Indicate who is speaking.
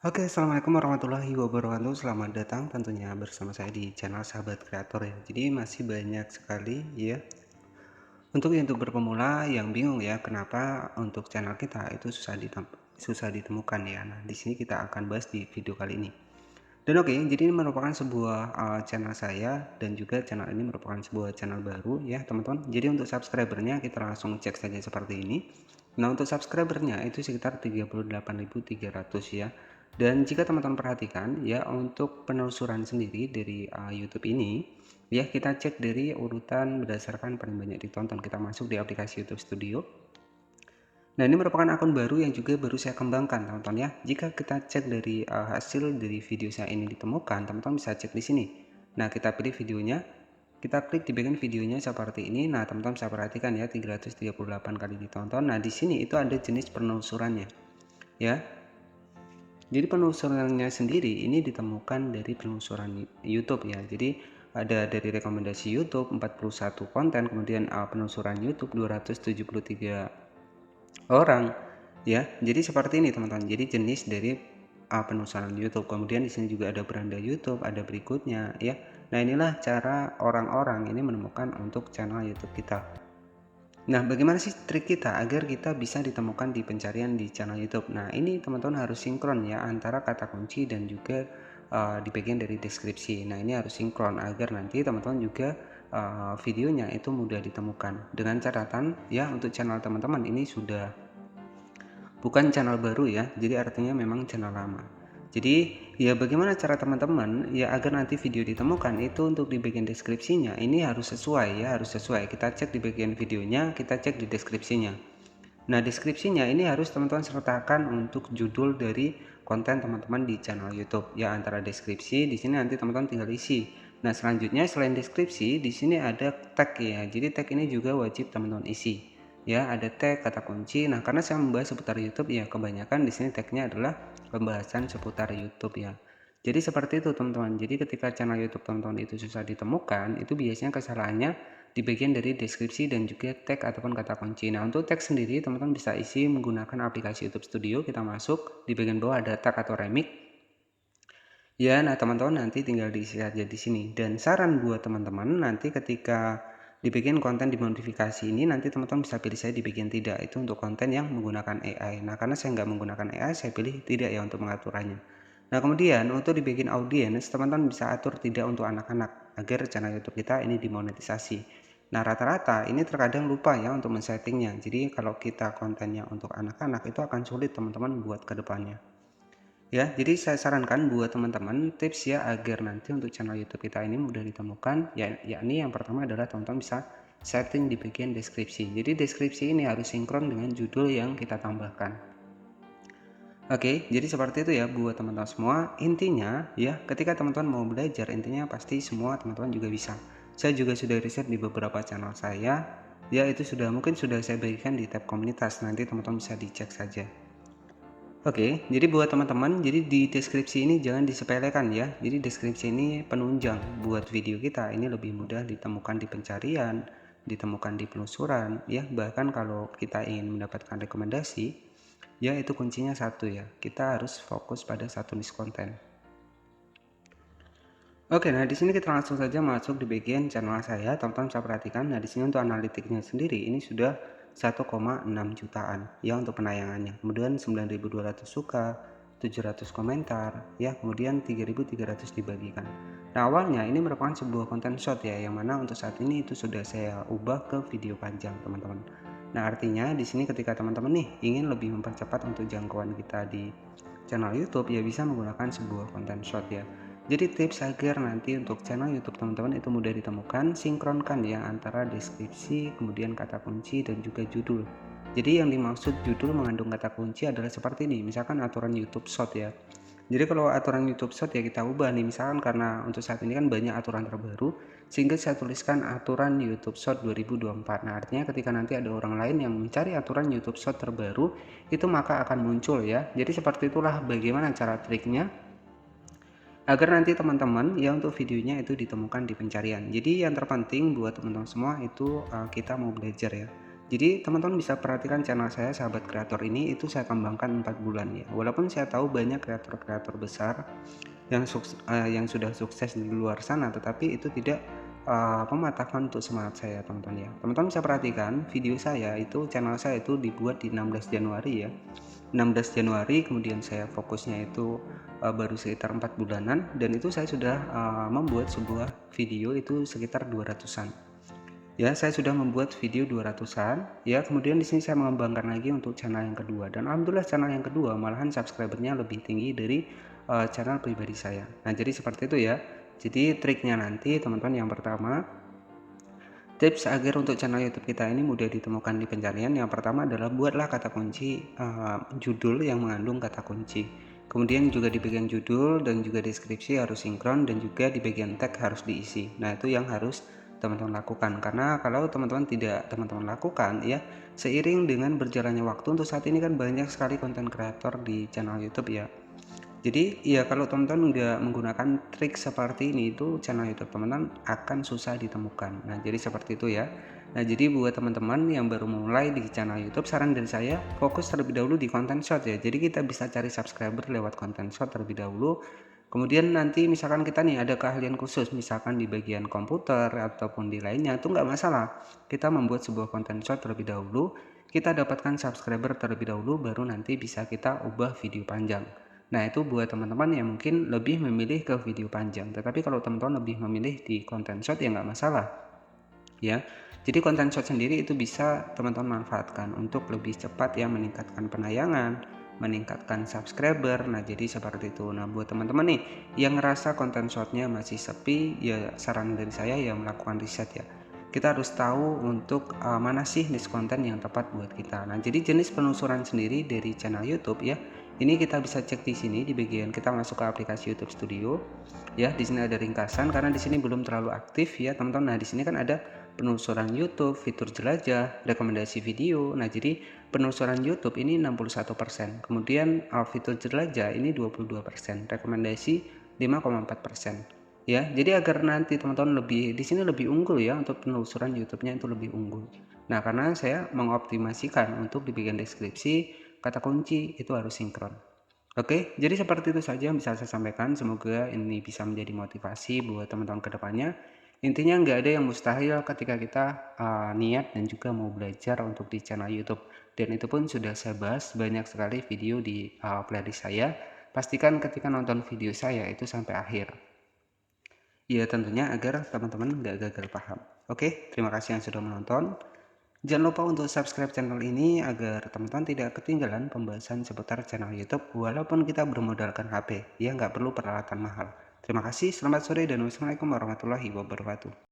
Speaker 1: Oke, assalamualaikum warahmatullahi wabarakatuh. Selamat datang tentunya bersama saya di channel Sahabat Kreator ya. Jadi masih banyak sekali ya untuk YouTuber pemula yang bingung ya kenapa untuk channel kita itu susah ditemukan ya. Nah, di sini kita akan bahas di video kali ini. Dan oke, jadi ini merupakan sebuah channel saya dan juga channel ini merupakan sebuah channel baru ya teman-teman. Jadi untuk subscribernya kita langsung cek saja seperti ini. Nah untuk subscribernya itu sekitar 38.300 ya. Dan jika teman-teman perhatikan ya untuk penelusuran sendiri dari YouTube ini ya, kita cek dari urutan berdasarkan paling banyak ditonton. Kita masuk di aplikasi YouTube Studio. Nah ini merupakan akun baru yang juga baru saya kembangkan teman-teman ya. Jika kita cek dari hasil dari video saya ini ditemukan, teman-teman bisa cek di sini. Nah kita pilih videonya, kita klik di bagian videonya seperti ini. Nah teman-teman bisa perhatikan ya 338 kali ditonton. Nah di sini itu ada jenis penelusurannya ya. Jadi penelusurannya sendiri ini ditemukan dari penelusuran YouTube ya. Jadi ada dari rekomendasi YouTube 41 konten, kemudian penelusuran YouTube 273 orang ya. Jadi seperti ini teman-teman. Jadi jenis dari penelusuran YouTube. Kemudian di sini juga ada beranda YouTube, ada berikutnya ya. Nah, inilah cara orang-orang ini menemukan untuk channel YouTube kita. Nah, bagaimana sih trik kita agar kita bisa ditemukan di pencarian di channel YouTube? Nah, ini teman-teman harus sinkron ya antara kata kunci dan juga di bagian dari deskripsi. Nah, ini harus sinkron agar nanti teman-teman juga videonya itu mudah ditemukan. Dengan catatan ya untuk channel teman-teman ini sudah bukan channel baru ya, jadi artinya memang channel lama. Jadi ya bagaimana cara teman-teman ya agar nanti video ditemukan itu untuk di bagian deskripsinya ini harus sesuai ya, harus sesuai. Kita cek di bagian videonya, kita cek di deskripsinya. Nah deskripsinya ini harus teman-teman sertakan untuk judul dari konten teman-teman di channel YouTube ya, antara deskripsi di sini nanti teman-teman tinggal isi. Nah selanjutnya selain deskripsi di sini ada tag ya, jadi tag ini juga wajib teman-teman isi. Ya ada tag kata kunci. Nah karena saya membahas seputar YouTube ya, kebanyakan di sini tagnya adalah pembahasan seputar YouTube ya. Jadi seperti itu teman-teman. Jadi ketika channel YouTube teman-teman itu susah ditemukan, itu biasanya kesalahannya di bagian dari deskripsi dan juga tag ataupun kata kunci. Nah untuk tag sendiri teman-teman bisa isi menggunakan aplikasi YouTube Studio. Kita masuk di bagian bawah ada tag atau remix ya. Nah teman-teman nanti tinggal diisi saja di sini. Dan saran buat teman-teman nanti ketika di bagian konten dimodifikasi ini nanti teman-teman bisa pilih saya di bagian tidak, itu untuk konten yang menggunakan AI. Nah karena saya nggak menggunakan AI, saya pilih tidak ya untuk pengaturannya. Nah kemudian untuk di bagian audience teman-teman bisa atur tidak untuk anak-anak agar channel YouTube kita ini dimonetisasi. Nah rata-rata ini terkadang lupa ya untuk men-settingnya. Jadi kalau kita kontennya untuk anak-anak itu akan sulit teman-teman buat ke depannya. Ya, jadi saya sarankan buat teman-teman tips ya agar nanti untuk channel YouTube kita ini mudah ditemukan ya, yakni yang pertama adalah teman-teman bisa setting di bagian deskripsi. Jadi deskripsi ini harus sinkron dengan judul yang kita tambahkan. Oke, jadi seperti itu ya buat teman-teman semua. Intinya ya, ketika teman-teman mau belajar, intinya pasti semua teman-teman juga bisa. Saya juga sudah riset di beberapa channel saya, ya itu mungkin sudah saya bagikan di tab komunitas. Nanti teman-teman bisa dicek saja. Oke, jadi buat teman-teman, jadi di deskripsi ini jangan disepelekan ya. Jadi deskripsi ini penunjang buat video kita ini lebih mudah ditemukan di pencarian, ditemukan di penelusuran ya. Bahkan kalau kita ingin mendapatkan rekomendasi, ya itu kuncinya satu ya. Kita harus fokus pada satu niche konten. Oke, nah di sini kita langsung saja masuk di bagian channel saya. Teman-teman bisa perhatikan. Nah di sini untuk analitiknya sendiri ini sudah 1,6 jutaan ya untuk penayangannya. Kemudian 9.200 suka, 700 komentar, ya kemudian 3.300 dibagikan. Nah awalnya ini merupakan sebuah konten short ya, yang mana untuk saat ini itu sudah saya ubah ke video panjang teman-teman. Nah artinya di sini ketika teman-teman nih ingin lebih mempercepat untuk jangkauan kita di channel YouTube ya, bisa menggunakan sebuah konten short ya. Jadi tips agar nanti untuk channel YouTube teman-teman itu mudah ditemukan, sinkronkan ya antara deskripsi, kemudian kata kunci dan juga judul. Jadi yang dimaksud judul mengandung kata kunci adalah seperti ini, misalkan aturan YouTube Short ya. Jadi kalau aturan YouTube Short ya kita ubah nih, misalkan karena untuk saat ini kan banyak aturan terbaru, sehingga saya tuliskan aturan YouTube Short 2024. Nah artinya ketika nanti ada orang lain yang mencari aturan YouTube Short terbaru, itu maka akan muncul ya. Jadi seperti itulah bagaimana cara triknya agar nanti teman-teman ya untuk videonya itu ditemukan di pencarian. Jadi yang terpenting buat teman-teman semua itu kita mau belajar ya. Jadi teman-teman bisa perhatikan channel saya Sahabat Kreator ini itu saya kembangkan 4 bulan ya. Walaupun saya tahu banyak kreator-kreator besar yang sudah sukses di luar sana, tetapi itu tidak mematahkan untuk semangat saya teman-teman ya. Teman-teman bisa perhatikan video saya itu, channel saya itu dibuat di 16 Januari ya. 16 Januari, kemudian saya fokusnya itu baru sekitar 4 bulanan, dan itu saya sudah membuat sebuah video itu sekitar 200-an. Ya, saya sudah membuat video 200-an ya. Kemudian di sini saya mengembangkan lagi untuk channel yang kedua, dan alhamdulillah channel yang kedua malahan subscribernya lebih tinggi dari channel pribadi saya. Nah, jadi seperti itu ya. Jadi triknya nanti teman-teman, yang pertama, tips agar untuk channel YouTube kita ini mudah ditemukan di pencarian, yang pertama adalah buatlah kata kunci judul yang mengandung kata kunci. Kemudian juga di bagian judul dan juga deskripsi harus sinkron, dan juga di bagian tag harus diisi. Nah, itu yang harus teman-teman lakukan, karena kalau teman-teman tidak teman-teman lakukan ya, seiring dengan berjalannya waktu, untuk saat ini kan banyak sekali konten kreator di channel YouTube ya. Jadi ya kalau teman-teman nggak menggunakan trik seperti ini, itu channel YouTube teman-teman akan susah ditemukan. Nah, jadi seperti itu ya. Nah, jadi buat teman-teman yang baru mulai di channel YouTube, saran dari saya fokus terlebih dahulu di konten short ya. Jadi kita bisa cari subscriber lewat konten short terlebih dahulu. Kemudian nanti misalkan kita nih ada keahlian khusus, misalkan di bagian komputer ataupun di lainnya, itu nggak masalah. Kita membuat sebuah konten short terlebih dahulu, kita dapatkan subscriber terlebih dahulu, baru nanti bisa kita ubah video panjang. Nah, itu buat teman-teman yang mungkin lebih memilih ke video panjang. Tetapi kalau teman-teman lebih memilih di konten short ya nggak masalah ya. Jadi konten short sendiri itu bisa teman-teman manfaatkan untuk lebih cepat ya, meningkatkan penayangan, meningkatkan subscriber. Nah, jadi seperti itu. Nah, buat teman-teman nih yang ngerasa konten shortnya masih sepi, ya saran dari saya ya melakukan riset ya. Kita harus tahu untuk mana sih niche konten yang tepat buat kita. Nah, jadi jenis penelusuran sendiri dari channel YouTube ya, ini kita bisa cek di sini di bagian kita masuk ke aplikasi YouTube Studio ya. Di sini ada ringkasan karena di sini belum terlalu aktif ya teman-teman. Nah, di sini kan ada penelusuran YouTube, fitur jelajah, rekomendasi video. Nah, jadi penelusuran YouTube ini 61%, kemudian fitur jelajah ini 22%, rekomendasi 5,4%. Ya, jadi agar nanti teman-teman lebih di sini lebih unggul ya, untuk penelusuran YouTube-nya itu lebih unggul. Nah, karena saya mengoptimasikan untuk di bagian deskripsi kata kunci itu harus sinkron. Oke, jadi seperti itu saja yang bisa saya sampaikan. Semoga ini bisa menjadi motivasi buat teman-teman ke depannya. Intinya nggak ada yang mustahil ketika kita niat dan juga mau belajar untuk di channel YouTube. Dan itu pun sudah saya bahas banyak sekali video di playlist saya. Pastikan ketika nonton video saya itu sampai akhir. Ya tentunya agar teman-teman nggak gagal paham. Oke, terima kasih yang sudah menonton. Jangan lupa untuk subscribe channel ini agar teman-teman tidak ketinggalan pembahasan seputar channel YouTube walaupun kita bermodalkan HP. Ya, nggak perlu peralatan mahal. Terima kasih, selamat sore, dan wassalamualaikum warahmatullahi wabarakatuh.